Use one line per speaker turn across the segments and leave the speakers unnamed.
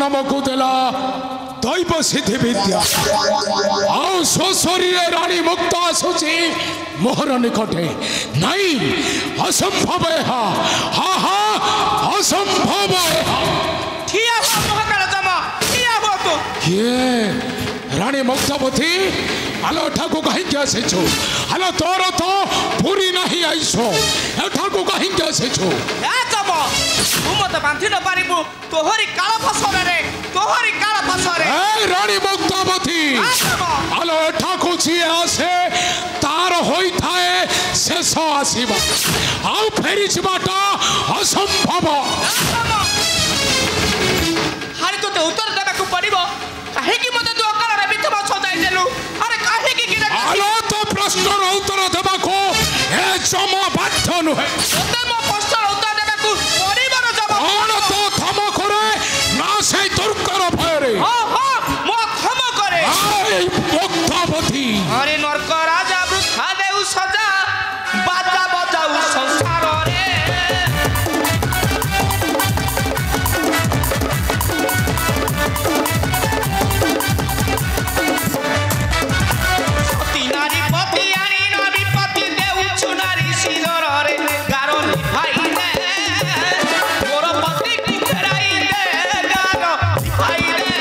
आमको देला दैव सिद्धि विद्या आओ स्वशरी रानी मुक्त आसुची मोहर निकटे नहीं असंभव है हा हा असंभव
ठिया हो महाकाल जमा ठिया हो तो
ये रानी मुक्तावती आलो ठाकु कहीं क्या से छो आलो तोरो तो पूरी नहीं आइसो ठाकु कहीं क्या से छो
या जमा तू मत बांधी न पारिबु तोहरी काला फसरे रे तोहरी काला फसरे
ए रानी मुक्तावती आलो ठाकु छी आसे तार होई थाए शेष आसीबा आउ फेरी छिबाटा असंभव
हारी तो उत्तर देबा को पड़िबो काहे कि मते तू अकाल रे मिथबा सजाई देलु अरे काहे कि किने
आलो तो प्रश्नर उत्तर देबा को ए जमा बाध्य नुहे
ओते मो प्रश्नर उत्तर देबा को पड़िबो न जमा
आलो तो थम करे ना से दुर्कर भयरे
हां हां मो थम करे
आय मुक्तावती
अरे नरक राजा वृथा देउ सजा बाजा बजाऊ संसार रे नारी पति आनी नारी पति देउ छुनारी सिदर रे गारन भाई रे मोर पति की फेराई दे गारो भाई रे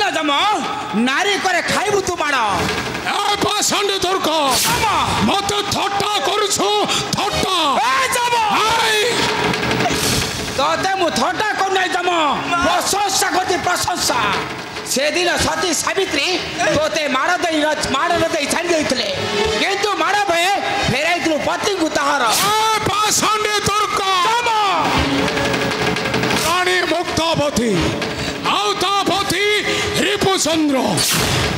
नारी करे खाइबु तू माड़ा
ए पासंड दुर्ग मत थट्टा करूछु थट्टा
ए जमा
तोते मु थट्टा कर नै जमा प्रशंसा करती प्रशंसा से दिन सती सावित्री तोते माड़ दे छाड़ी देइतले किंतु माड़ भए फेराइतलु पति को ताहार
ए पासंड दुर्ग रानी मुक्तावती आउ तापति रिपुचंद्र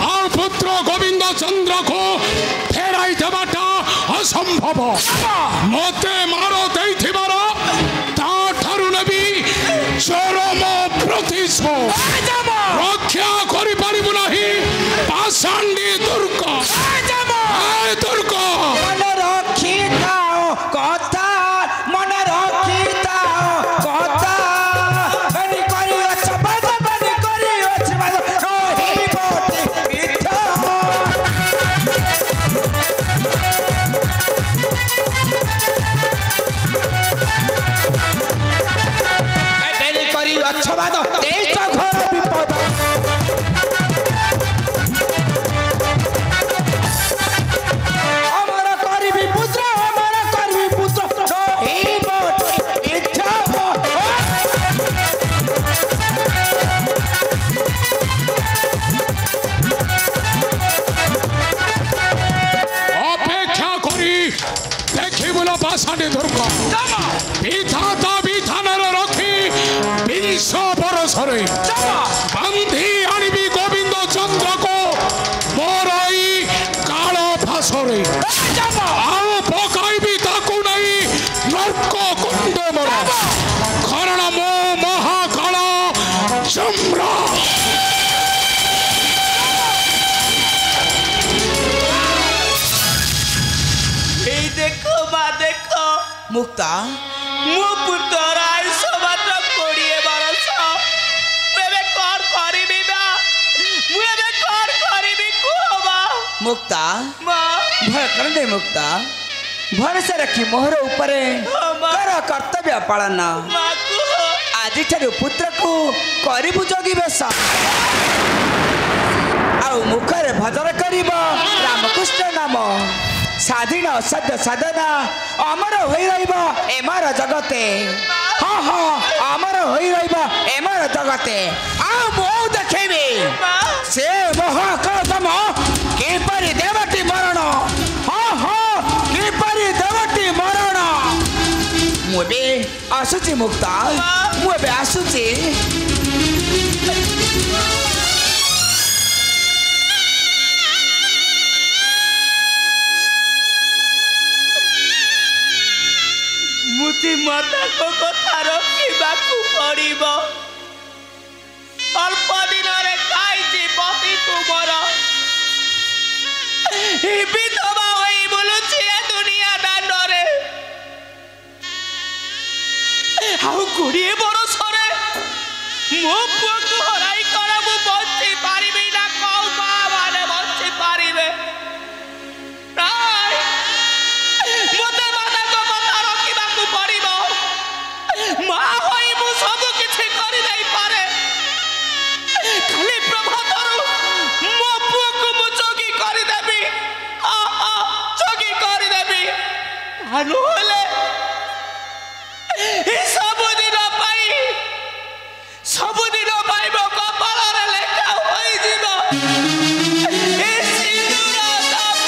और पुत्र गोविंद चंद्र को फेराई देवाटा असंभव मते मारो देइथिबार ताठारु नबी चरम प्रतिशोध रक्षा करि परिबु नाही पाषांडी दुर्ग दुर्ग
मन रखी थाओ कथा मन रखी थाओ कथा बनी करी अच्छा बनी करी अच्छा रोही बोटी मिठा बनी करी अच्छा बात देश घर विपद
पाषांडी दुर्ग विधाता विधान रखी 20 बरस बांधी आनबी गोविंद रे आओ पकाइबी ताकू नहीं नर्क कुंड मोर कारण मो महाकाल चम्रा
देखो माँ देखो मुक्ता मो पुत्र आयुष मात्र 20 बरस मुझे कौन करीबी बा मुझे कौन करीबी कुहबा मुक्ता माँ
भय कर दे मुक्ता भरोसा रखी मोहर ऊपर कर कर्तव्य पालन
माँ
आज पुत्र को करू जगी बेश आउ मुखर भजन कर रामकृष्ण नाम स्वाधीन सद्य साधना अमर हो एमार जगते हाँ हाँ अमर हो एमार जगते आ मो देखेबी से महाकातम किपरि देवटी मरण हाँ हाँ किपरि देवटी मरण मुझे आसुची मुक्ता मुझे आसुची
मुझे माता को कथा रखा पड़ो अल्प दिन खाई पति तुमर विधवा होई बुलुची दुनिया दांडरे आउ 20 बरस मो पुआ को हराई कर मु बंची पारिबी ना कौ मां माने बंची पारिबे नाई मते माता को कथा रखा पड़ो मां होई मु सब किछि करि दई पारे खाली प्रभातरु मो पुआ को मु चोगी करि देबी आ आ चोगी करि देबी आनु होले ए सब दिन पाई मो कपाल रे लेखा होई जीवो ए सिंदूर तापई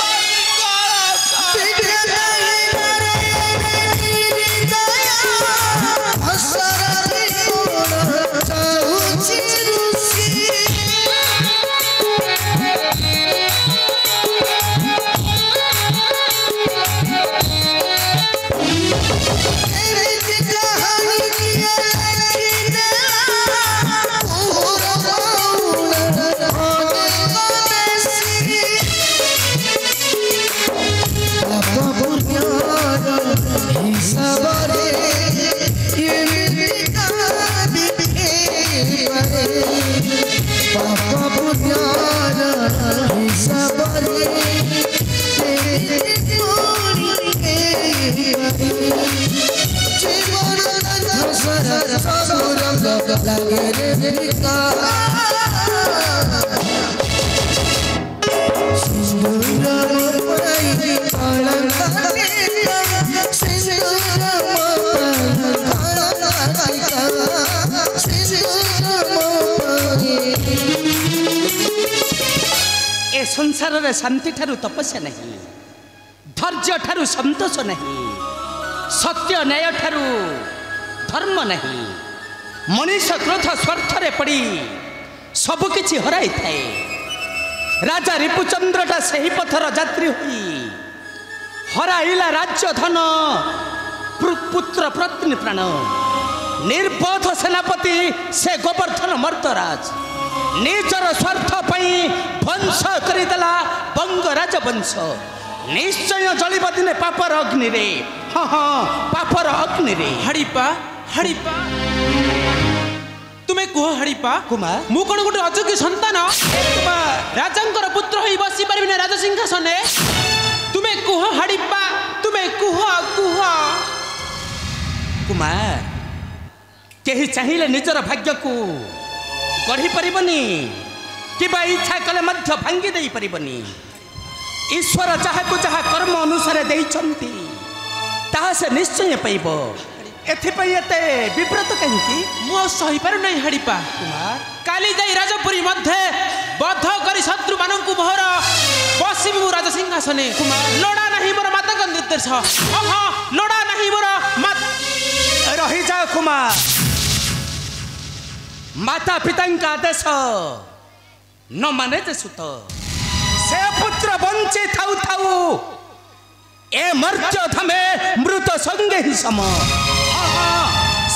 संसार रे शांति ठारू तपस्या नहीं धैर्य ठारू संतोष नहीं सत्य न्याय ठारू धर्म नहीं मनीष क्रोध स्वार्थ रे पड़ी सबकिछि हराई थाए राजा रिपुचंद्रटा सही पथर यात्री हुई हराइला राज्य धन पुत्र पत्नी प्राण निर्बोध सेनापति से गोवर्धन मर्दराज निजर स्वार्थ पई वंश करिदेला बंग राजवंश निश्चय जलिब दिने पापर अग्नि रे हाँ हाँ पापर अग्नि रे
हड़ीपा हड़ीपा तुम्हें कुह हड़ीपा
कुमार
मु कौन गोटे अयोग्य संतान राजांकर पुत्र होई बसी पारिबि ना राज सिंहासन तुम्हें कुह हड़ीपा तुम्हें कुह कुह
कुमार
केही चाहिए निजर भाग्य को गढ़ी पारिबनी किबा इच्छा कले मध्य भांगी देई पारिबनी ईश्वर जहाँ को जहाँ कर्म अनुसार देइछंती ताहा से निश्चय पाइब एथिपई एते विव्रत कहीं
मु सही पारु नहीं हड़ीपा
कुमार
काली जाई राजपुरी मध्य बद्ध करी शत्रु मानंकु मोहर बसिबि मु राज सिंहासने लोड़ा नहीं मोर माता का निर्देश अहा लोड़ा नहीं मोर माता
रही जाओ कुमार माता पिता का आदेश न माने सुत से पुत्र बंचे थाउ थाउ मर्त्य धामे मृत संगे ही सम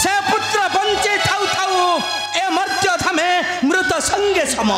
से पुत्र बंचे थाउ थाउ ए मर्त्य धामे मृत संगे सम